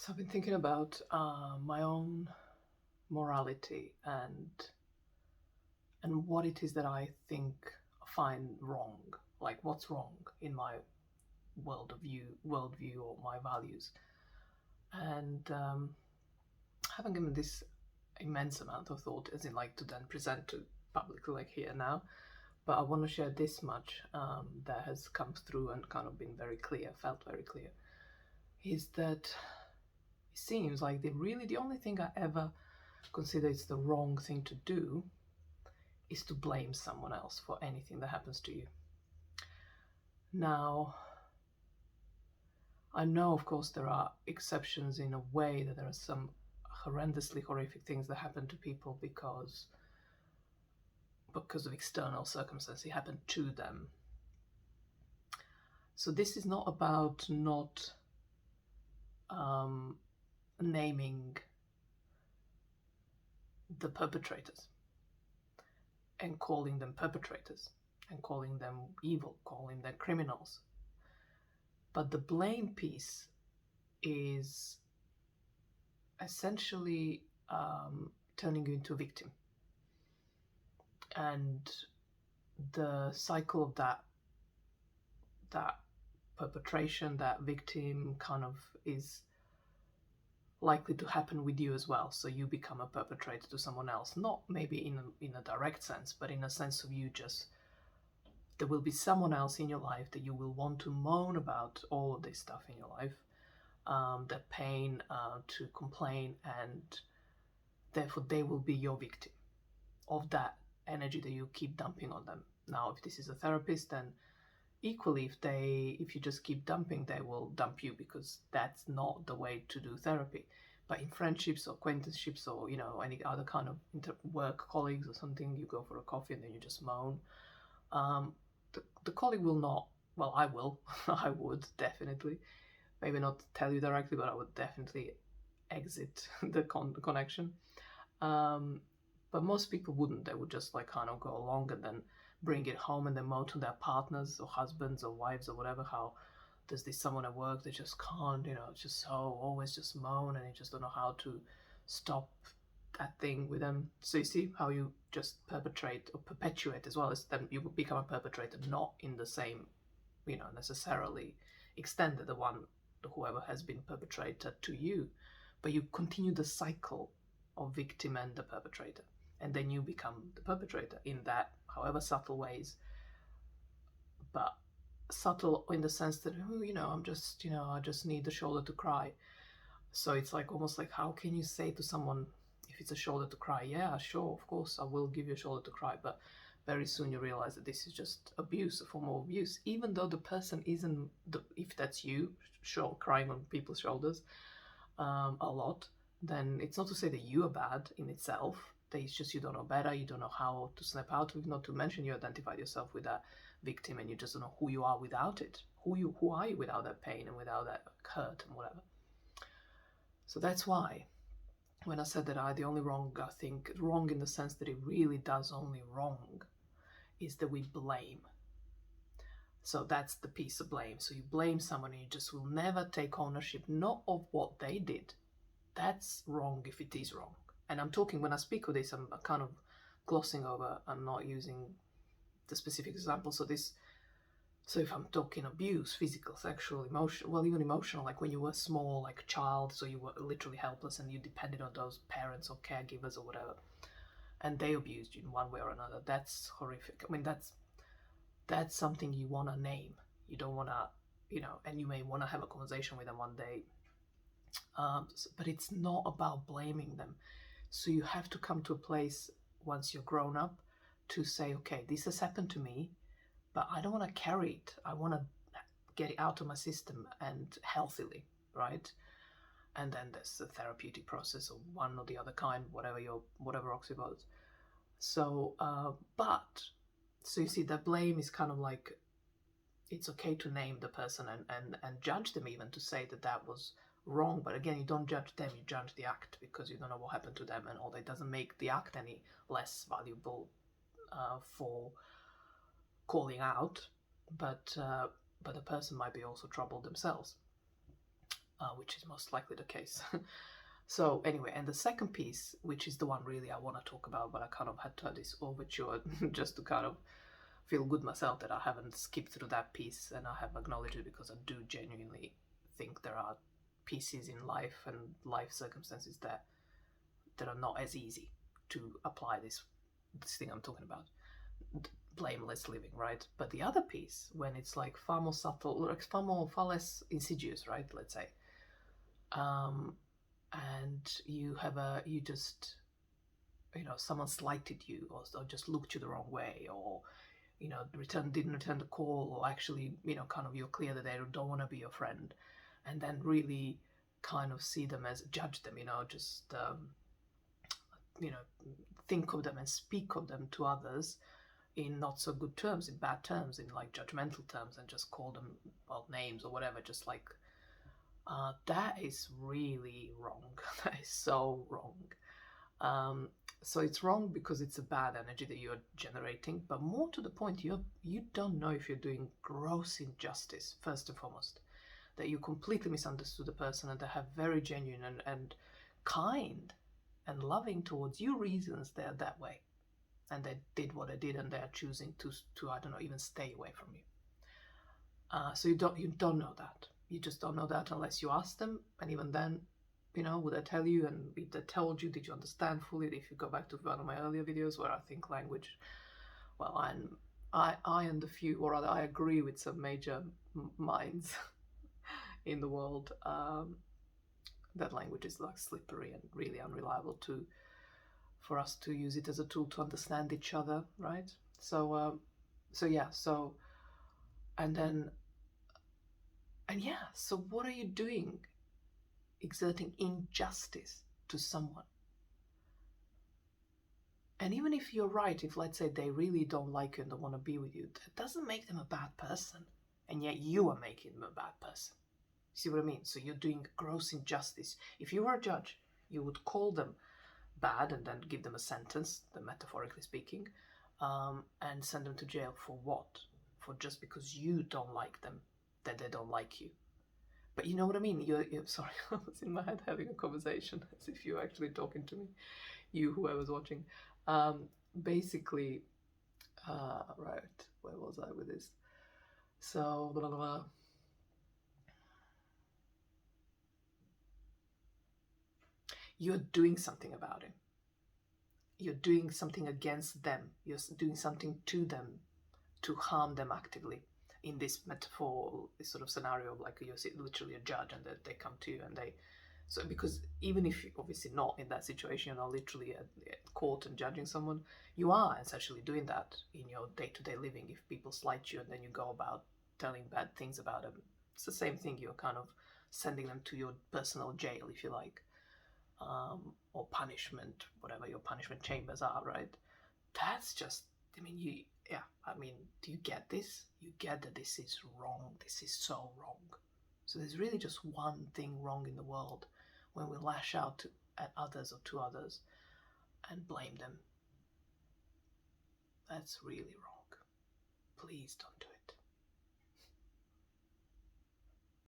So I've been thinking about my own morality and what it is that I think find wrong, like what's wrong in my worldview or my values. And I haven't given this immense amount of thought, as in like to then present to publicly like here now. But I want to share this much that has come through and kind of been very clear, felt very clear, is that it seems like the only thing I ever consider it's the wrong thing to do is to blame someone else for anything that happens to you. Now, I know, of course, there are exceptions in a way that there are some horrendously horrific things that happen to people because of external circumstances. It happened to them. So this is not about not naming the perpetrators and calling them perpetrators and calling them evil, calling them criminals. But the blame piece is essentially turning you into a victim. And the cycle of that perpetration, that victim kind of is likely to happen with you as well. So you become a perpetrator to someone else, not maybe in a direct sense, but in a sense of you just, there will be someone else in your life that you will want to moan about all of this stuff in your life, that pain, to complain, and therefore they will be your victim of that energy that you keep dumping on them. Now, if this is a therapist, then equally, if you just keep dumping, they will dump you, because that's not the way to do therapy. But in friendships or acquaintanceships or any other kind of work colleagues or something, you go for a coffee and then you just moan. The colleague will not. Well, I will. I would definitely, maybe not tell you directly, but I would definitely exit the connection. But most people wouldn't. They would just like kind of go along and then bring it home and then moan to their partners or husbands or wives or whatever, how there's this someone at work that just can't, just so always just moan, and you just don't know how to stop that thing with them. So you see how you just perpetrate or perpetuate, as well as then you become a perpetrator, not in the same, necessarily extent that the one, whoever has been perpetrated to you, but you continue the cycle of victim and the perpetrator, and then you become the perpetrator in that, however subtle ways, but subtle in the sense that I'm just, I just need the shoulder to cry. So it's like almost like, how can you say to someone, if it's a shoulder to cry, yeah, sure, of course I will give you a shoulder to cry, but very soon you realize that this is just abuse, a form of abuse, even though the person isn't if that's you, sure, crying on people's shoulders a lot, then it's not to say that you are bad in itself. That it's just you don't know better, you don't know how to snap out of it. Not to mention you identified yourself with that victim and you just don't know who you are without it. Who are you without that pain and without that hurt and whatever. So that's why when I said that the only wrong, I think wrong in the sense that it really does only wrong, is that we blame. So that's the piece of blame. So you blame someone and you just will never take ownership, not of what they did. That's wrong if it is wrong. And I'm talking, when I speak of this, I'm kind of glossing over and not using the specific example. So if I'm talking abuse, physical, sexual, emotional, well, even emotional, like when you were small, like a child, so you were literally helpless and you depended on those parents or caregivers or whatever, and they abused you in one way or another, that's horrific. I mean, that's something you want to name. You don't want to, and you may want to have a conversation with them one day. But it's not about blaming them. So you have to come to a place once you're grown up to say, okay, this has happened to me, but I don't want to carry it. I want to get it out of my system and healthily, right? And then there's the therapeutic process of one or the other kind, whatever rocks your boat. So, so you see, the blame is kind of like, it's okay to name the person and judge them, even to say that was wrong. But again, you don't judge them, you judge the act, because you don't know what happened to them, and all that doesn't make the act any less valuable for calling out. But the person might be also troubled themselves. which is most likely the case. So anyway, and the second piece, which is the one really I want to talk about, but I kind of had to have this overture just to kind of feel good myself that I haven't skipped through that piece and I have acknowledged it, because I do genuinely think there are pieces in life and life circumstances that are not as easy to apply this thing I'm talking about, blameless living, right? But the other piece, when it's like far more subtle, or far less insidious, right? Let's say, and you just, someone slighted you, or just looked you the wrong way, or didn't return the call, or actually, kind of, you're clear that they don't want to be your friend, and then really kind of see them as, judge them, just think of them and speak of them to others in not so good terms, in bad terms, in like judgmental terms, and just call them, well, names or whatever, just like, that is really wrong. That is so wrong. So it's wrong because it's a bad energy that you're generating, but more to the point, you don't know if you're doing gross injustice, first and foremost, that you completely misunderstood the person, and they have very genuine and kind and loving towards you reasons they're that way, and they did what they did, and they're choosing to I don't know, even stay away from you. So you don't know that. You just don't know that unless you ask them, and even then, would they tell you? And if they told you, did you understand fully? If you go back to one of my earlier videos where I think language, well, I and a few, or rather, I agree with some major minds in the world, that language is like slippery and really unreliable for us to use it as a tool to understand each other, right? So so what are you doing exerting injustice to someone? And even if you're right, if let's say they really don't like you and don't want to be with you, that doesn't make them a bad person, and yet you are making them a bad person. See what I mean? So you're doing gross injustice. If you were a judge, you would call them bad and then give them a sentence, metaphorically speaking, and send them to jail for what? For just because you don't like them, that they don't like you. But you know what I mean? You're sorry, I was in my head having a conversation as if you're actually talking to me, you, whoever's watching. Basically, right, where was I with this? So, blah, blah, blah. You're doing something about it. You're doing something against them. You're doing something to them to harm them actively. In this metaphor, this sort of scenario of like you're literally a judge, and they come to you and so because even if you're obviously not in that situation, you're not literally at court and judging someone, you are essentially doing that in your day-to-day living. If people slight you and then you go about telling bad things about them, it's the same thing. You're kind of sending them to your personal jail, if you like, or punishment, whatever your punishment chambers are, right? That's just, I mean, do you get this? You get that this is wrong. This is so wrong. So there's really just one thing wrong in the world when we lash out at others or to others and blame them. That's really wrong. Please don't do it.